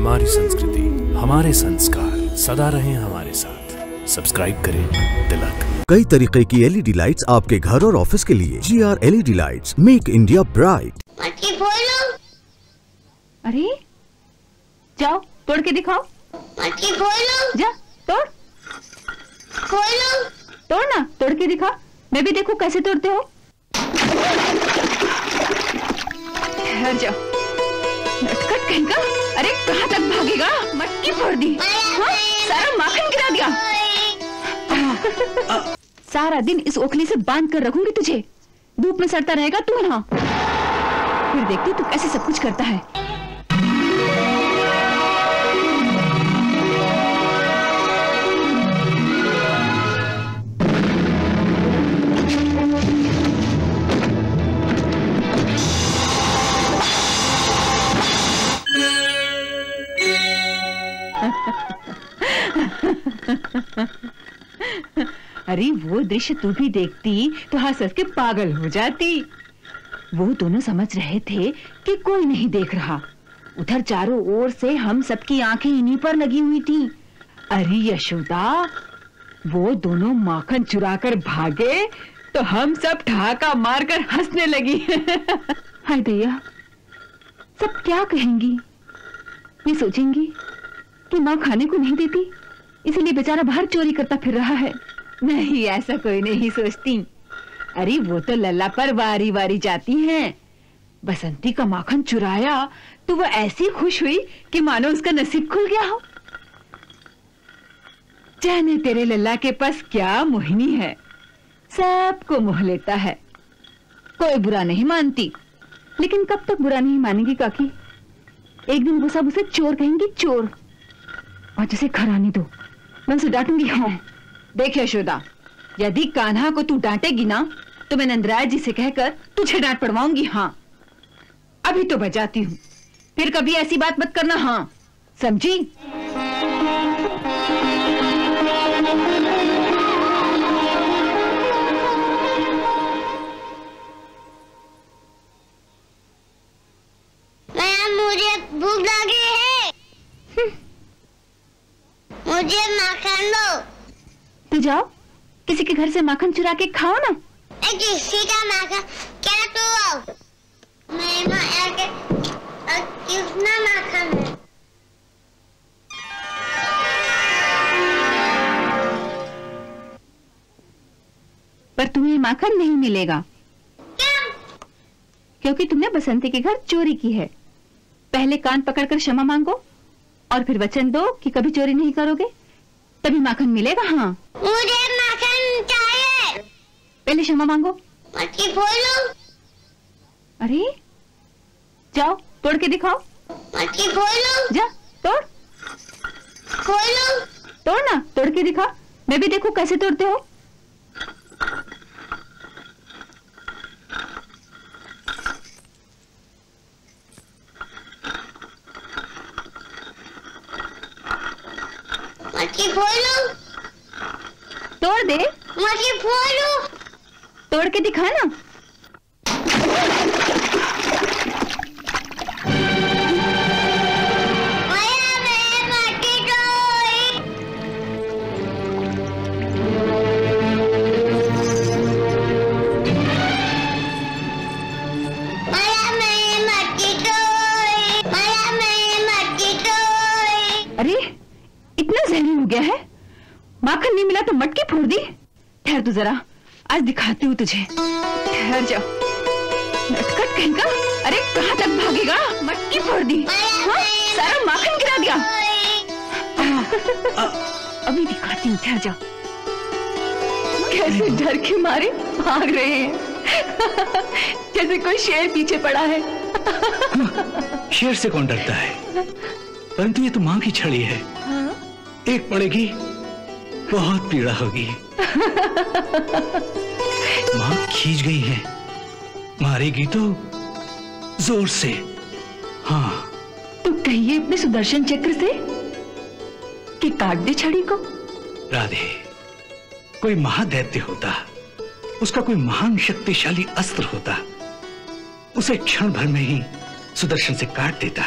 हमारी संस्कृति, हमारे संस्कार सदा रहें हमारे साथ। सब्सक्राइब करें तिलक। कई तरीके की एलईडी लाइट्स आपके घर और ऑफिस के लिए। GR LED lights, make India bright. अरे जाओ तोड़ के दिखाओ। जा तोड़। तोड़ ना, तोड़ के दिखा, मैं भी देखूं कैसे तोड़ते हो। ठहर जाओ, नटखट कहीं का। अरे कहाँ तक भागेगा, मटकी फोड़ दी। हाँ? सारा माखन गिरा दिया। सारा दिन इस ओखली से बांध कर रखूंगी तुझे, धूप में सड़ता रहेगा तू यहाँ। फिर देखती तू कैसे सब कुछ करता है। अरे वो दृश्य तू भी देखती तो हंस हंस के पागल हो जाती। वो दोनों समझ रहे थे कि कोई नहीं देख रहा। उधर चारों ओर से हम सबकी आंखें इन्हीं पर लगी हुई थी। अरे यशोदा, वो दोनों माखन चुराकर भागे तो हम सब ठहाका मारकर हंसने लगी। हाय दैया, सब क्या कहेंगी? ये सोचेंगी कि माँ खाने को नहीं देती, इसीलिए बेचारा बाहर चोरी करता फिर रहा है। नहीं, ऐसा कोई नहीं सोचती। अरे वो तो लल्ला पर वारी वारी जाती हैं। बसंती का माखन चुराया तो वो ऐसी खुश हुई कि मानो उसका नसीब खुल गया हो। जाने तेरे लल्ला के पास क्या मोहिनी है, सबको मोह लेता है। कोई बुरा नहीं मानती, लेकिन कब तक बुरा नहीं मानेगी काकी। एक दिन वो सब उसे चोर कहेंगी, चोर। और जिसे घर आने दो, मैं उसे डांटूंगी। हाँ देख यशोदा, यदि कान्हा को तू डांटेगी ना तो मैं नंदराय जी से कहकर तुझे डांट पड़वाऊंगी। हाँ अभी तो बजाती हूँ, फिर कभी ऐसी बात मत करना। हाँ समझी? मुझे भूख लगी है। मुझे माखन दो। तो जाओ किसी के घर से माखन चुरा के खाओ ना। किसी का माखन क्या तू? मैं माया के कितना माखन है? पर तुम्हें माखन नहीं मिलेगा। क्या? क्योंकि तुमने बसंती के घर चोरी की है। पहले कान पकड़कर क्षमा मांगो और फिर वचन दो कि कभी चोरी नहीं करोगे, तभी माखन मिलेगा। हाँ मुझे माखन चाहिए। पहले क्षमा मांगो। मटकी फोड़ो। अरे जाओ तोड़ के दिखाओ। मटकी फोड़ो। जा तोड़। फोड़ो। तोड़ ना, तोड़ के दिखा, मैं भी देखूं कैसे तोड़ते हो। मटकी फोड़ो। तोड़ दे। मटकी फोड़ो। तोड़ के दिखा ना। माया मैं मटकी तोड़ी। माया मैं मटकी तोड़ी। माया मैं मटकी तोड़ी। अरे इतना जहरी हो गया है, माखन नहीं मिला तो मटकी फोड़ दी। ठहर तू जरा, आज दिखाती हूँ तुझे। ठहर जाओ, नटखट कहीं का। अरे कहाँ तक भागेगा, मटकी फोड़ दी। हाँ? सारा माखन गिरा दिया। अभी दिखाती हूँ, ठहर जाओ। कैसे डर के मारे भाग रहे हैं, जैसे कोई शेर पीछे पड़ा है। शेर से कौन डरता है, परंतु ये तो माँ की छड़ी है। एक पड़ेगी बहुत पीड़ा होगी। माँ खींच गई है, मारेगी तो जोर से। हाँ तो कहिए अपने सुदर्शन चक्र से कि काट दे छड़ी को। राधे, कोई महादैत्य होता, उसका कोई महान शक्तिशाली अस्त्र होता, उसे क्षण भर में ही सुदर्शन से काट देता।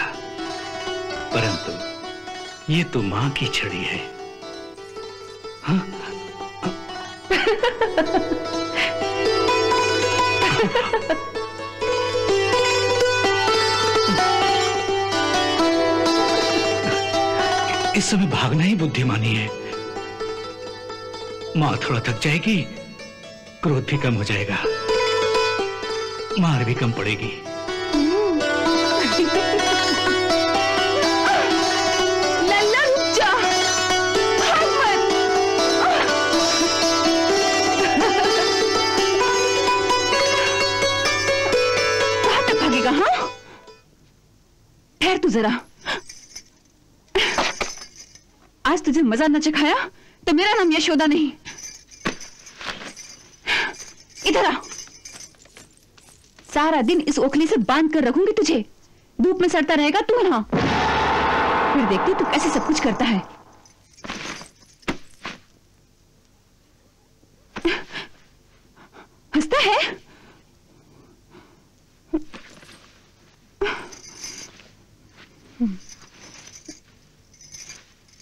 परंतु ये तो मां की छड़ी है। हाँ? इस समय भागना ही बुद्धिमानी है। मां थोड़ा थक जाएगी, क्रोध भी कम हो जाएगा, मार भी कम पड़ेगी। लल्ला रुक जा, भाग मत। कहां तक भागेगा? हाँ, ठहर तू जरा। आज तुझे मजा न चखाया तो मेरा नाम यशोदा नहीं। इधर आ, सारा दिन इस ओखली से बांध कर रखूंगी तुझे। धूप में सड़ता रहेगा तू ना, फिर देखती तू कैसे सब कुछ करता है। हंसता है?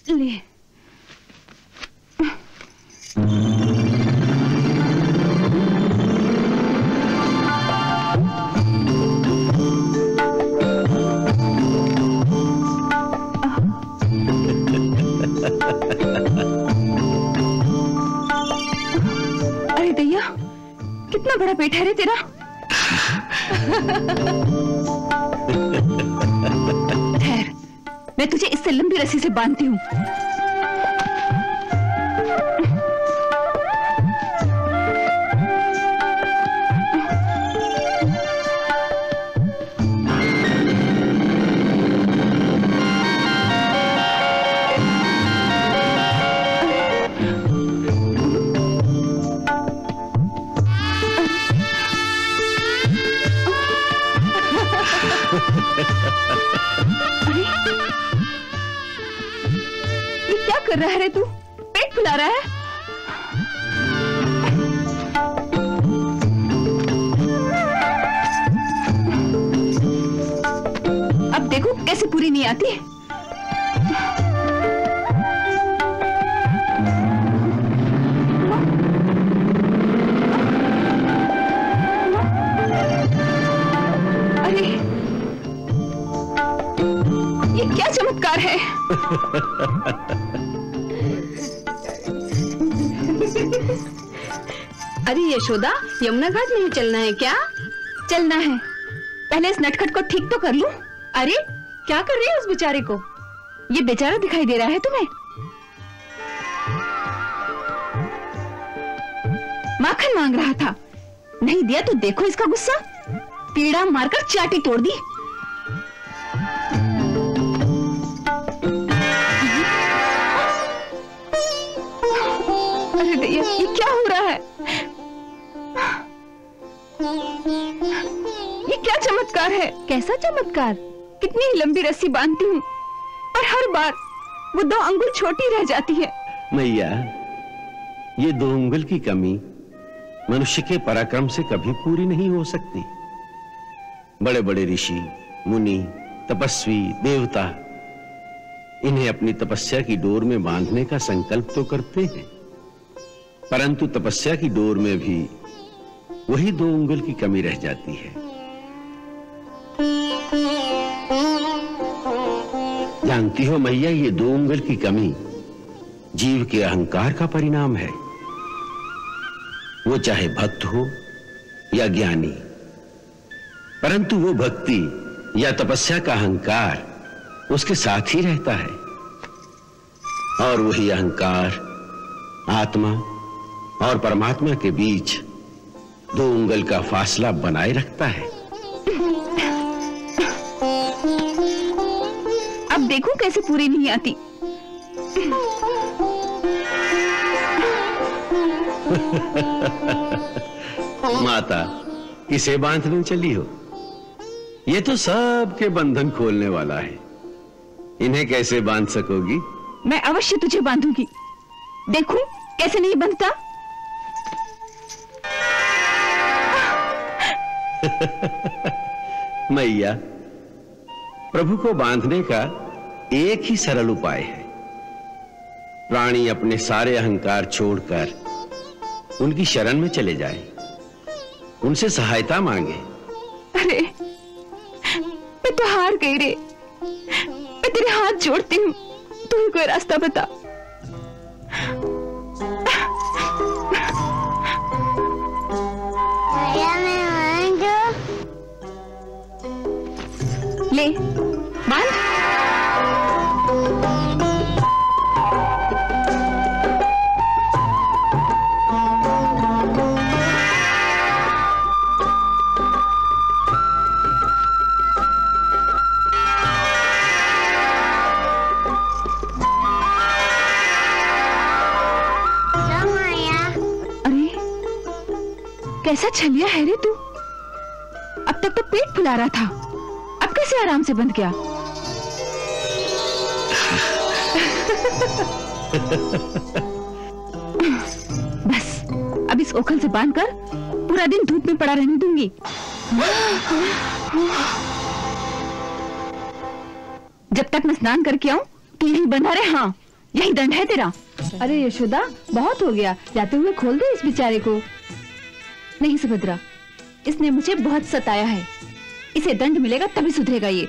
ले, अरे दैया, कितना बड़ा पेट है रे तेरा। ठहर, मैं तुझे इससे लंबी रस्सी से बांधती हूँ। अरे, ये क्या कर रहा है रे तू? पेट फुला रहा है? अब देखो कैसे पूरी नहीं आती। अरे, ये क्या चमत्कार है? अरे यशोदा, यमुना घाट नहीं चलना है क्या? चलना है, पहले इस नटखट को ठीक तो कर लूं। अरे क्या कर रही है उस बेचारे को? ये बेचारा दिखाई दे रहा है तुम्हें? माखन मांग रहा था, नहीं दिया तो देखो इसका गुस्सा। पीड़ा मारकर चाटी तोड़ दी। अरे भैया, ये क्या हो रहा है? ये क्या चमत्कार है? कैसा चमत्कार? कितनी ही लंबी रस्सी बांधती हूँ और हर बार वो 2 अंगुल छोटी रह जाती है। मैया, ये 2 अंगुल की कमी मनुष्य के पराक्रम से कभी पूरी नहीं हो सकती। बड़े बड़े ऋषि, मुनि, तपस्वी, देवता इन्हें अपनी तपस्या की डोर में बांधने का संकल्प तो करते हैं, परंतु तपस्या की डोर में भी वही 2 अंगुल की कमी रह जाती है। जानती हो मैया, ये 2 अंगुल की कमी जीव के अहंकार का परिणाम है। वो चाहे भक्त हो या ज्ञानी, परंतु वो भक्ति या तपस्या का अहंकार उसके साथ ही रहता है, और वही अहंकार आत्मा और परमात्मा के बीच 2 अंगुल का फासला बनाए रखता है। अब देखो कैसे पूरी नहीं आती। माता, किसे बांधने चली हो? ये तो सबके बंधन खोलने वाला है, इन्हें कैसे बांध सकोगी? मैं अवश्य तुझे बांधूंगी, देखूं कैसे नहीं बंधता। मैया, प्रभु को बांधने का एक ही सरल उपाय है। प्राणी अपने सारे अहंकार छोड़कर उनकी शरण में चले जाए, उनसे सहायता मांगे। अरे मैं तो हार गई रे, मैं तेरे हाथ जोड़ती हूँ, तू ही कोई रास्ता बता। ले बांध। कैसा छलिया है रे तू, अब तक तो पेट फुला रहा था, अब कैसे आराम से बंध गया? बस अब इस ओखल से बांधकर पूरा दिन धूप में पड़ा रहने दूंगी। जब तक मैं स्नान करके आऊं तो यहीं बंधा रहे। हाँ, यही दंड है तेरा। अरे यशोदा, बहुत हो गया, जाते हुए खोल दे इस बेचारे को। नहीं सुभद्रा, इसने मुझे बहुत सताया है, इसे दंड मिलेगा तभी सुधरेगा ये।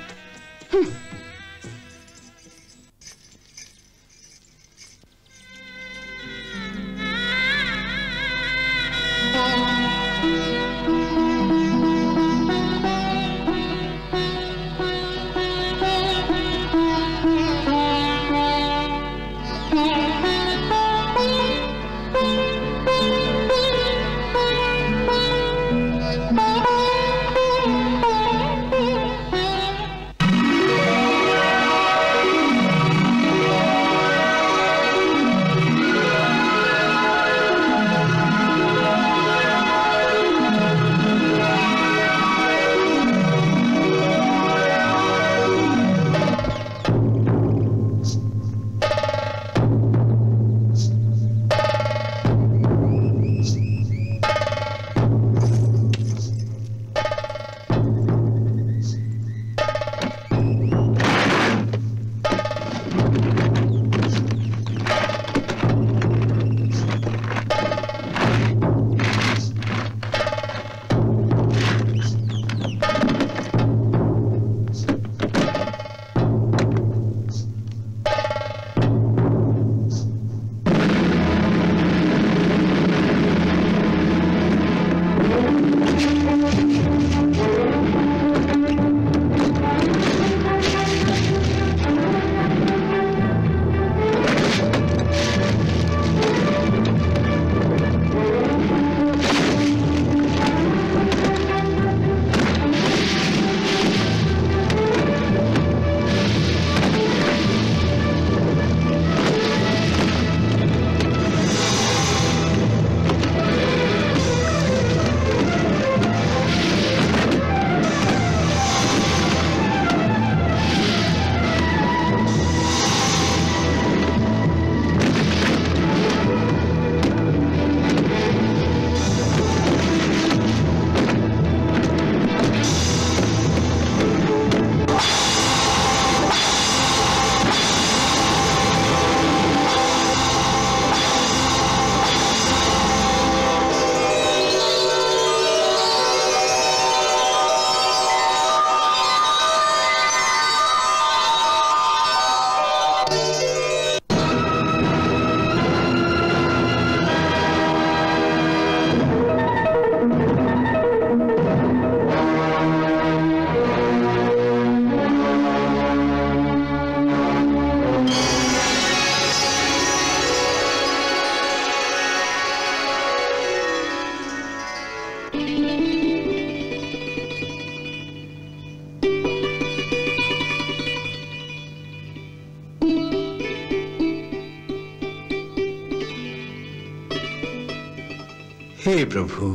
हे प्रभु,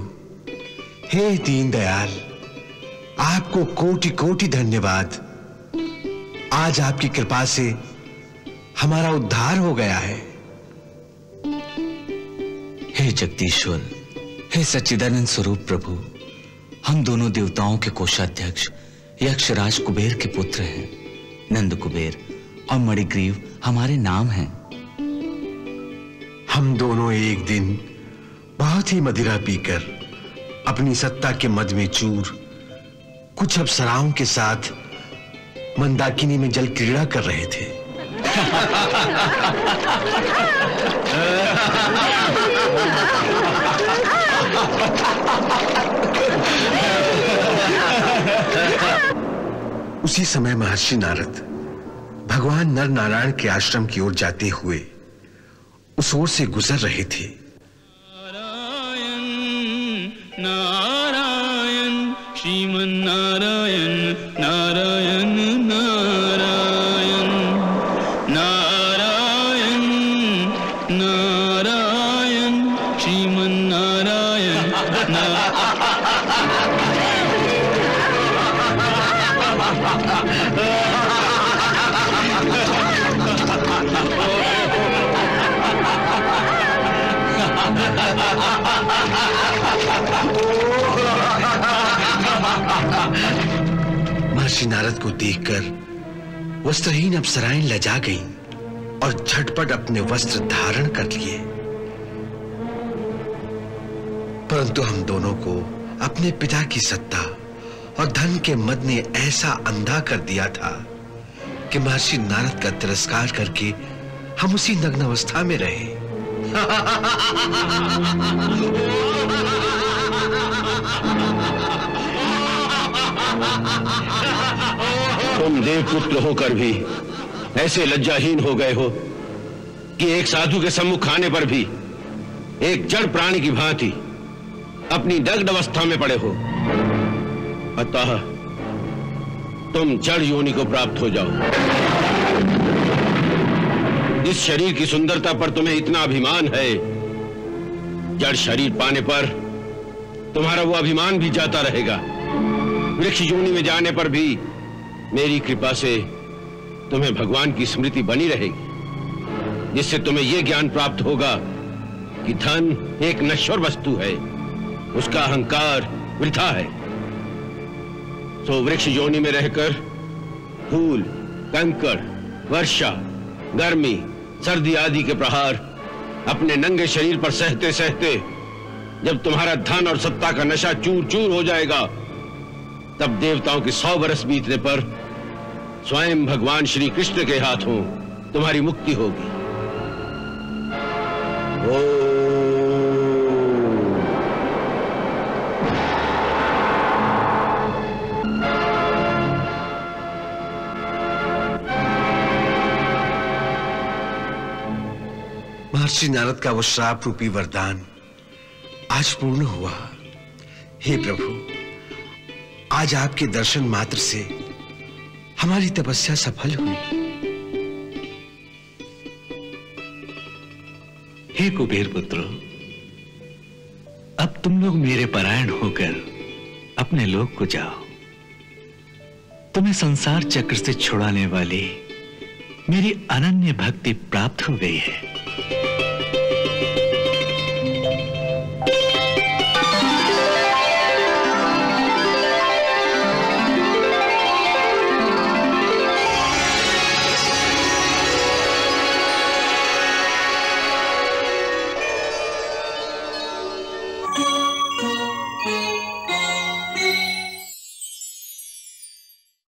हे दीनदयाल, आपको कोटि कोटि धन्यवाद। आज आपकी कृपा से हमारा उद्धार हो गया है। हे जगदीश्वर, हे सच्चिदानंद स्वरूप प्रभु, हम दोनों देवताओं के कोषाध्यक्ष यक्षराज कुबेर के पुत्र हैं। नंद कुबेर, और मणिग्रीव हमारे नाम हैं। हम दोनों एक दिन बहुत ही मदिरा पीकर अपनी सत्ता के मद में चूर कुछ अप्सराओं के साथ मंदाकिनी में जल क्रीड़ा कर रहे थे। उसी समय महर्षि नारद भगवान नर नारायण के आश्रम की ओर जाते हुए उस ओर से गुजर रहे थे। नारायण नारायण श्रीमन नारायण नारायण नारायण नारायण नारायण श्रीमन नारायण महर्षि नारद को देखकर वस्त्रहीन अप्सराएं लजा गईं और झटपट अपने वस्त्र धारण कर लिए। परंतु हम दोनों को अपने पिता की सत्ता और धन के मद ने ऐसा अंधा कर दिया था कि महर्षि नारद का तिरस्कार करके हम उसी नग्न अवस्था में रहे। तुम देवपुत्र होकर भी ऐसे लज्जाहीन हो गए हो कि एक साधु के सम्मुख आने पर भी एक जड़ प्राणी की भांति अपनी दग्ध अवस्था में पड़े हो। अतः तुम जड़ योनि को प्राप्त हो जाओ। इस शरीर की सुंदरता पर तुम्हें इतना अभिमान है, जड़ शरीर पाने पर तुम्हारा वो अभिमान भी जाता रहेगा। वृक्ष योनि में जाने पर भी मेरी कृपा से तुम्हें भगवान की स्मृति बनी रहेगी, जिससे तुम्हें यह ज्ञान प्राप्त होगा कि धन एक नश्वर वस्तु है, उसका अहंकार वृथा है। तो वृक्ष योनि में रहकर धूल, कंकड़, वर्षा, गर्मी, सर्दी आदि के प्रहार अपने नंगे शरीर पर सहते सहते जब तुम्हारा धन और सत्ता का नशा चूर चूर हो जाएगा, तब देवताओं के 100 वर्ष बीतने पर स्वयं भगवान श्री कृष्ण के हाथों तुम्हारी मुक्ति होगी। महर्षि नारद का वो श्राप रूपी वरदान आज पूर्ण हुआ। हे प्रभु, आज आपके दर्शन मात्र से हमारी तपस्या सफल हुई। हे कुबेर पुत्रो, अब तुम लोग मेरे परायण होकर अपने लोक को जाओ। तुम्हें संसार चक्र से छुड़ाने वाली मेरी अनन्य भक्ति प्राप्त हो गई है।